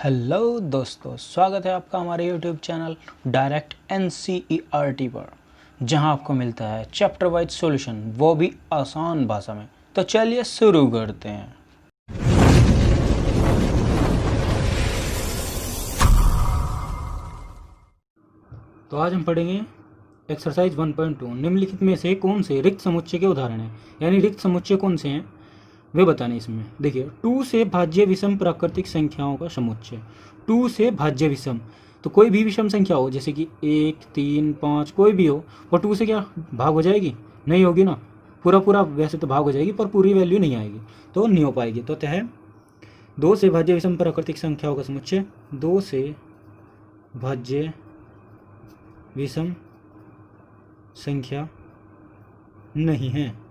Hello दोस्तों, स्वागत है आपका हमारे यूट्यूब चैनल डायरेक्ट NCERT पर, जहां आपको मिलता है चैप्टर वाइज सॉल्यूशन, वो भी आसान भाषा में। तो चलिए शुरू करते हैं। तो आज हम पढ़ेंगे एक्सरसाइज 1.2। निम्नलिखित में से कौन से रिक्त समुच्चय के उदाहरण हैं, यानी रिक्त समुच्चय कौन से हैं वे बताने। इसमें देखिए, 2 से भाज्य विषम प्राकृतिक संख्याओं का समुच्चय। 2 से भाज्य विषम, तो कोई भी विषम संख्या हो, जैसे कि 1, 3, 5 कोई भी हो, वो 2 से क्या भाग हो जाएगी? नहीं होगी ना। पूरा पूरा वैसे तो भाग हो जाएगी, पर पूरी वैल्यू नहीं आएगी, तो नहीं हो पाएगी। तो है 2 से भाज्य विषम प्राकृतिक संख्याओं का समुच्चय 2 से भाज्य विषम संख्या नहीं है,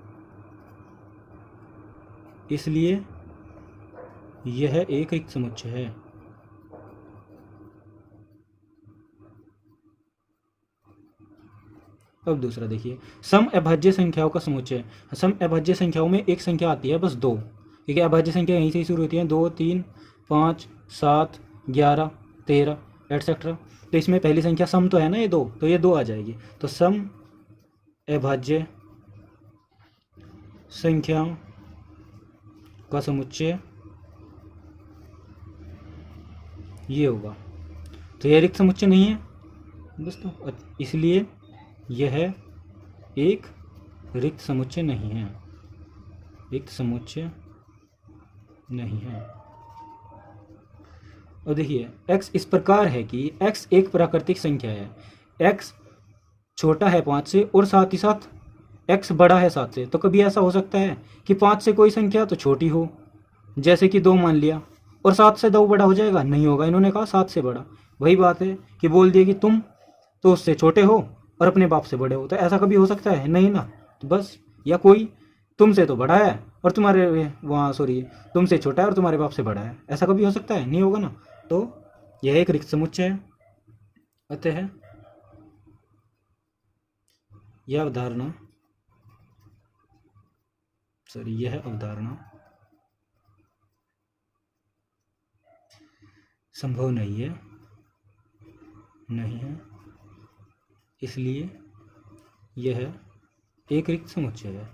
इसलिए यह एक रिक्त समुच्चय है। अब दूसरा देखिए, सम अभाज्य संख्याओं का समुच्चय। सम अभाज्य संख्याओं में एक संख्या आती है बस 2, क्योंकि अभाज्य संख्या यहीं से ही शुरू होती है। 2, 3, 5, 7, 11, 13 एटसेट्रा। तो इसमें पहली संख्या सम तो है ना, ये 2, तो ये 2 आ जाएगी। तो सम अभाज्य संख्याओं का समुच्चय ये होगा। तो यह रिक्त समुच्चय नहीं है दोस्तों, इसलिए यह एक रिक्त समुच्चय नहीं है। रिक्त समुच्चय नहीं है। और देखिए, x इस प्रकार है कि x एक प्राकृतिक संख्या है। x छोटा है 5 से और साथ ही साथ x बड़ा है 7 से। तो कभी ऐसा हो सकता है कि 5 से कोई संख्या तो छोटी हो, जैसे कि 2 मान लिया, और 7 से 2 बड़ा हो जाएगा? नहीं होगा। इन्होंने कहा 7 से बड़ा। वही बात है कि बोल दिया कि तुम तो उससे छोटे हो और अपने बाप से बड़े हो। तो ऐसा कभी हो सकता है? नहीं ना। तो बस, या कोई तुमसे तो बड़ा है और तुम्हारे वहाँ सॉरी तुमसे छोटा है और तुम्हारे बाप से बड़ा है, ऐसा कभी हो सकता है? नहीं होगा ना। तो यह एक रिक्त समुच्चय है। अतः यह अवधारणा यह अवधारणा संभव नहीं है, इसलिए यह एक रिक्त समुच्चय है।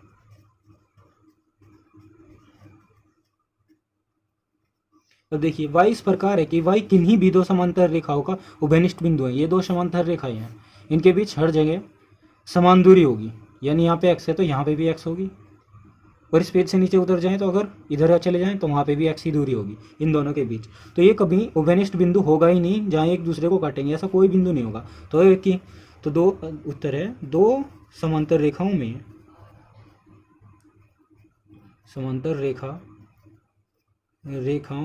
अब देखिए, y इस प्रकार है कि y किन्हीं भी 2 समांतर रेखाओं का उभयनिष्ठ बिंदु है। ये 2 समांतर रेखाएं हैं, इनके बीच हर जगह समान दूरी होगी। यानी यहाँ पे x है तो यहाँ पे भी x होगी, और इस पेज से नीचे उतर जाएं तो अगर इधर चले जाएं तो वहाँ पे भी x ही दूरी होगी इन दोनों के बीच। तो ये कभी उभयनिष्ठ बिंदु होगा ही नहीं, जहाँ एक दूसरे को काटेंगे, ऐसा कोई बिंदु नहीं होगा। तो एक की तो 2 उत्तर है। 2 समांतर रेखाओं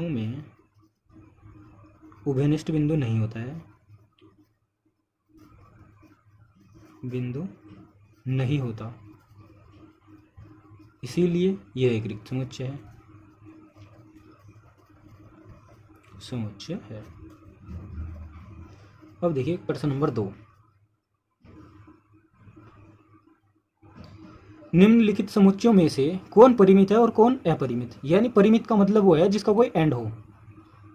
में उभयनिष्ठ बिंदु नहीं होता है, बिंदु नहीं होता, इसीलिए यह एक रिक्त समुच्चय है। अब देखिए प्रश्न नंबर 2। निम्नलिखित समुच्चयों में से कौन परिमित है और कौन अपरिमित? यानी परिमित का मतलब वो है जिसका कोई एंड हो,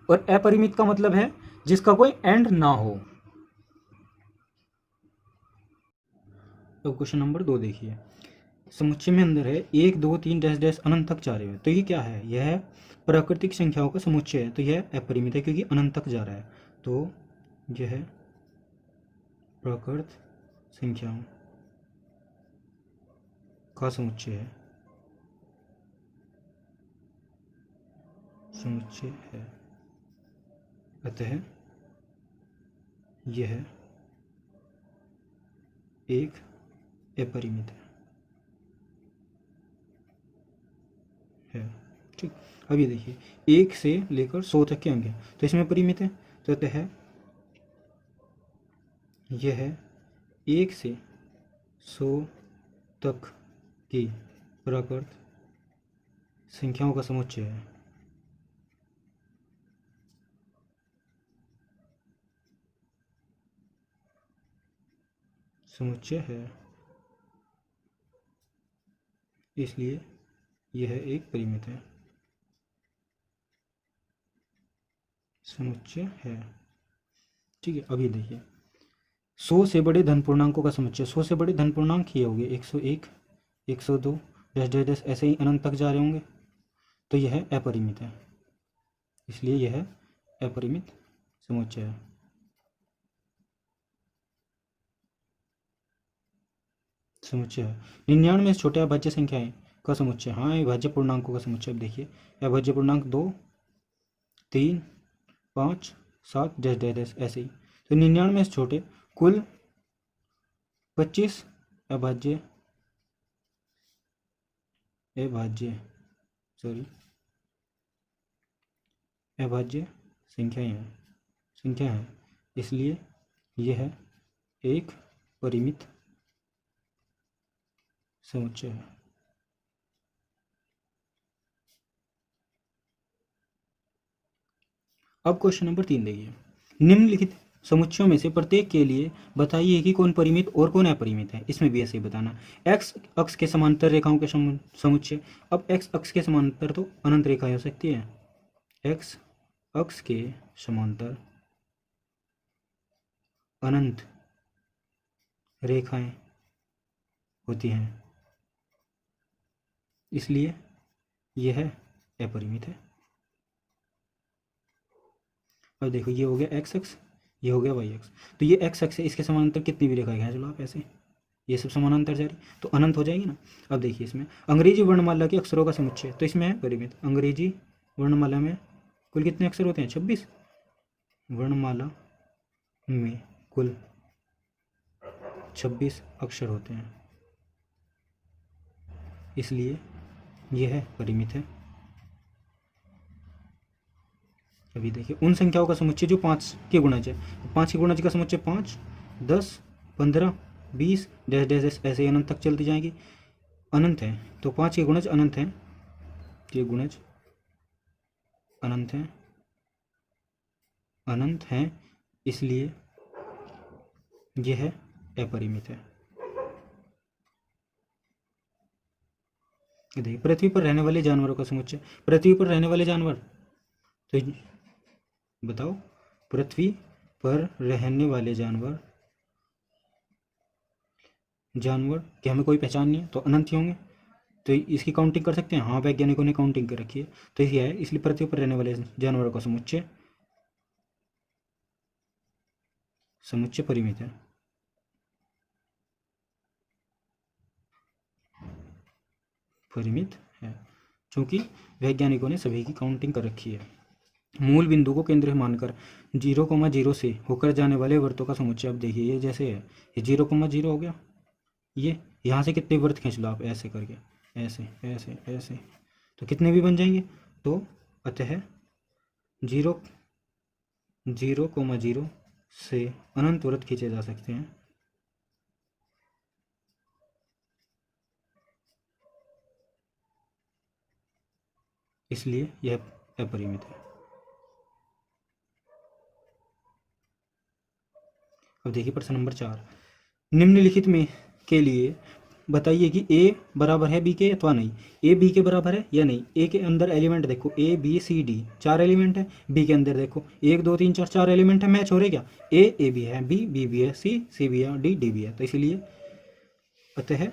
और अपरिमित का मतलब है जिसका कोई एंड ना हो। तो क्वेश्चन नंबर 2 देखिए, समुच्चय में अंदर है 1, 2, 3 डैश डैश अनंत तक जा रहे हैं। तो ये क्या है? यह प्राकृतिक संख्याओं का समुच्चय है। तो यह अपरिमित है क्योंकि अनंत तक जा रहा है। तो यह प्राकृत संख्याओं का समुच्चय है। अतः यह एक अपरिमित है। ठीक। अब ये देखिए, 1 से लेकर 100 तक के अंक हैं, तो इसमें परिमित है। तो अतः यह 1 से 100 तक की प्राकृत संख्याओं का समुच्चय है। इसलिए यह एक परिमित है। समुच्चय है। ठीक है, अब ये देखिए 100 से बड़े धन पूर्णांकों का समुच्चय, 100 से बड़े धन पूर्णांक ये हो गए 101, 102, डैश डैश डैश ऐसे ही अनंत तक जा रहे होंगे, तो यह अपरिमित है, इसलिए यह अपरिमित समुच्चय है। समुच्चय है 99 से छोटे अभाज्य संख्याएं का समुच्चय, हाँ अभाज्य पूर्णांकों का समुच्चय। अब देखिए अभाज्य पूर्णांक 2, 3, 5, 7 डैश डैश डैश ऐसे ही, तो 99 से छोटे कुल 25 अभाज्य अभाज्य संख्या है, इसलिए यह एक परिमित समुच्चय है। अब क्वेश्चन नंबर 3 देखिए, निम्नलिखित समुच्चयों में से प्रत्येक के लिए बताइए कि कौन परिमित और कौन अपरिमित है। इसमें भी ऐसे ही बताना। एक्स अक्ष के समांतर रेखाओं के समुच्चय। अब एक्स अक्ष के समांतर तो अनंत रेखाएं हो सकती है, एक्स अक्ष के समांतर अनंत रेखाएं होती हैं, इसलिए यह अपरिमित है। अब देखो ये हो गया एक्स अक्ष, ये हो गया वाई अक्ष, तो ये एक्स अक्ष है, इसके समांतर कितनी भी रेखाएं हैं, चलो आप ऐसे ये सब समानांतर जा रही तो अनंत हो जाएगी ना। अब देखिए इसमें अंग्रेजी वर्णमाला के अक्षरों का समुच्चय, तो इसमें है परिमित। अंग्रेजी वर्णमाला में कुल कितने अक्षर होते हैं, 26। वर्णमाला में कुल 26 अक्षर होते हैं, इसलिए यह परिमित है। अभी देखिए उन संख्याओं का समुच्चय जो 5 के गुणज है, 5 के गुणज का समुच्चय 5, 10, 15, 20 डैश डैश ऐसे अनंत तक चलती जाएंगी, अनंत है, तो 5 के गुणज अनंत हैं, ये गुणज अनंत हैं, इसलिए यह अपरिमित है। देखिए पृथ्वी पर रहने वाले जानवरों का समुच्चय। पृथ्वी पर रहने वाले जानवर, तो बताओ पृथ्वी पर रहने वाले जानवर कि हमें कोई पहचान नहीं है, तो अनंत ही होंगे, तो इसकी काउंटिंग कर सकते हैं। हाँ वैज्ञानिकों ने काउंटिंग कर रखी है, तो ये है, इसलिए पृथ्वी पर रहने वाले जानवरों का समुच्चय परिमित है। क्योंकि वैज्ञानिकों ने सभी की काउंटिंग कर रखी है। मूल बिंदु को केंद्र मानकर 0,0 से होकर जाने वाले वृत्तों का समुच्चय। अब देखिए ये जैसे है, ये 0,0 हो गया, ये यहाँ से कितने वृत्त खींच लो आप ऐसे करके, ऐसे ऐसे ऐसे, तो कितने भी बन जाएंगे। तो अतः 0,0 से अनंत वृत्त खींचे जा सकते हैं, इसलिए यह अपरिमित है। अब देखिए प्रश्न नंबर 4, निम्नलिखित में के लिए बताइए कि ए बराबर है बी के अथवा नहीं। ए बी के बराबर है या नहीं। ए के अंदर एलिमेंट देखो A B C D 4 element है, बी के अंदर देखो 1 2 3 4 एलिमेंट है, मैच हो रहे क्या। ए भी है, बी भी है, सी भी है, डी भी है, तो इसलिए अतः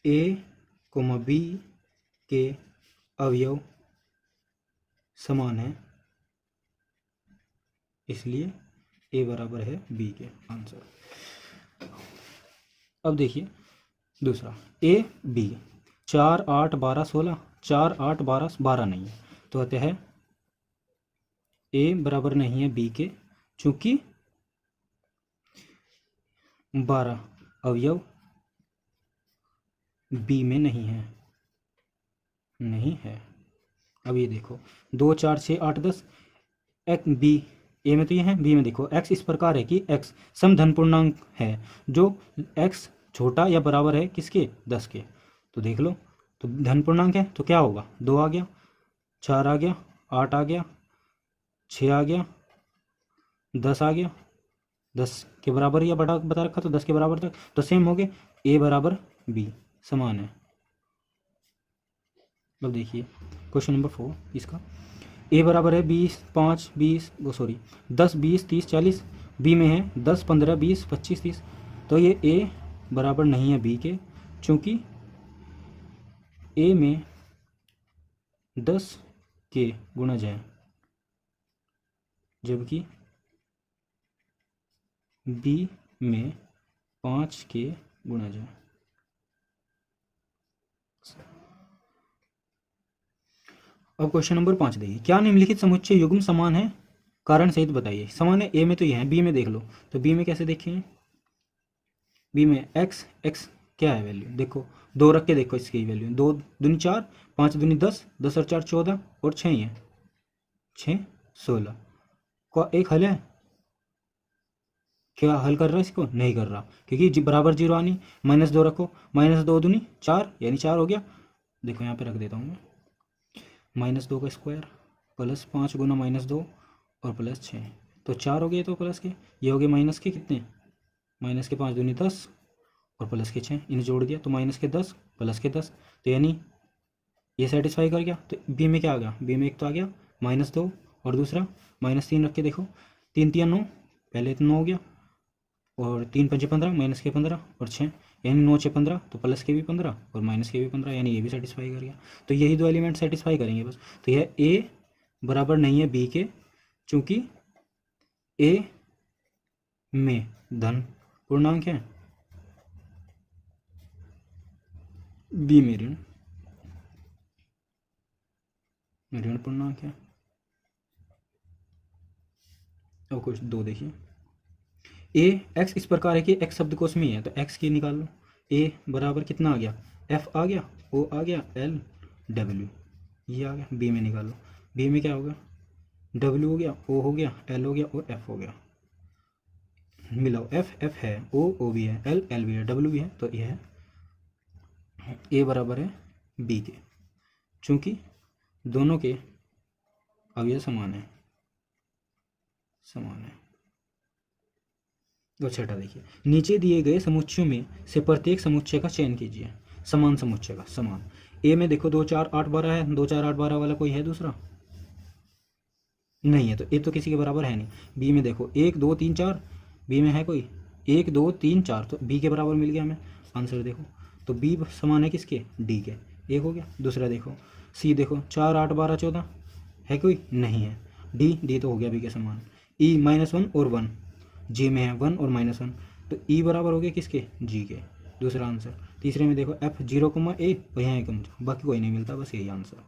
ए कोमा बी के अवयव समान है, इसलिए ए बराबर है बी के। आंसर। अब देखिए दूसरा, ए बी 4 8 12 16, 4 8 12 12 नहीं है, तो अतः ए बराबर नहीं है बी के, चूंकि 12 अवयव बी में नहीं है। अब ये देखो 2 4 6 8 10, एक्स बी ए में तो ये है, बी में देखो एक्स इस प्रकार है कि एक्स समधन पूर्णांक है, जो एक्स छोटा या बराबर है किसके, 10 के। तो देख लो, तो धन पूर्णांक है तो क्या होगा, 2 आ गया, 4 आ गया, 8 आ गया, 6 आ गया, 10 आ गया, 10 के बराबर या बड़ा बता रखा तो 10 के बराबर तक, तो सेम हो गए, ए बराबर बी समान है। अब देखिए क्वेश्चन नंबर 4 इसका, ए बराबर है 20 5 20 10 20 30 40, बी में है 10 15 20 25 30। तो ये ए बराबर नहीं है बी के, चूँकि ए में 10 के गुणज है जबकि बी में 5 के गुणज है। अब क्वेश्चन नंबर 5 देखिए, क्या निम्नलिखित समुच्चय युग्म समान है, कारण सहित बताइए। समान है ए में तो ये है, बी में देख लो, तो बी में कैसे देखें, बी में एक्स क्या है वैल्यू, देखो 2 रख के देखो इसकी वैल्यू, 2 दूनी 4 5 दूनी 10 10 और 4 14 और 6 ही है, 6 16 का एक हल है। क्या हल कर रहा है इसको, नहीं कर रहा, क्योंकि बराबर 0 आनी, -2 रखो, -2 दूनी 4 यानी 4 हो गया। देखो यहाँ पे रख देता हूँ मैं, -2 का स्क्वायर प्लस 5 गुना -2 और प्लस 6, तो 4 हो गए, तो प्लस के ये हो गए माइनस के कितने, माइनस के 5 दूनी 10 और प्लस के 6, इन्हें जोड़ दिया तो माइनस के 10 प्लस के 10, तो यानी ये सेटिस्फाई कर गया। तो बी में क्या आ गया, बी में एक तो आ गया -2 और दूसरा -3 रख के देखो, 3 3 9, पहले तो 9 हो गया और 3 5 15 माइनस के 15 और 6 यानी 9 6 15, तो प्लस के भी 15 और माइनस के भी 15, यानी ये भी सेटिस्फाई कर गया। तो यही दो एलिमेंट सेटिस्फाई करेंगे बस। तो यह ए बराबर नहीं है बी के, चूँकि ए में धन पूर्णांक है, बी में ऋण पूर्णांक है। अब कुछ 2 देखिए, ए एक्स इस प्रकार है कि एक्स शब्दकोश में ही है, तो एक्स की निकाल लो। ए बराबर कितना आ गया, एफ आ गया, ओ आ गया, एल डब्ल्यू ये आ गया। बी में निकालो, बी में क्या होगा, डब्ल्यू हो गया, ओ हो गया, एल हो गया और एफ हो गया। मिलाओ, एफ है, ओ भी है, एल भी है, डब्ल्यू भी है, तो ये है ए बराबर है बी के, चूँकि दोनों के अवयव समान है। तो छठा देखिए, नीचे दिए गए समुच्चयों में से प्रत्येक समुच्चय का चयन कीजिए। समान समुच्चय का, समान ए में देखो 2 4 8 12 है, 2 4 8 12 वाला कोई है दूसरा नहीं है, तो ए तो किसी के बराबर है नहीं। बी में देखो 1 2 3 4, बी में है कोई 1 2 3 4, तो बी के बराबर मिल गया हमें आंसर। देखो तो बी समान है किसके, डी के, एक हो गया। दूसरा देखो सी, देखो 4 8 12 14 है कोई, नहीं है। डी तो हो गया बी के समान। ई -1 और 1, जी में है 1 और -1, तो ई बराबर हो गया किसके, जी के, दूसरा आंसर। तीसरे में देखो F 0, A और यहाँ 1, बाकी कोई नहीं मिलता, बस यही आंसर।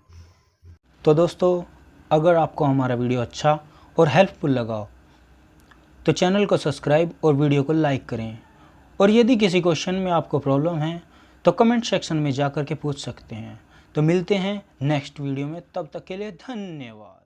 तो दोस्तों, अगर आपको हमारा वीडियो अच्छा और हेल्पफुल लगा हो तो चैनल को सब्सक्राइब और वीडियो को लाइक करें, और यदि किसी क्वेश्चन में आपको प्रॉब्लम है तो कमेंट सेक्शन में जा कर के पूछ सकते हैं। तो मिलते हैं नेक्स्ट वीडियो में, तब तक के लिए धन्यवाद।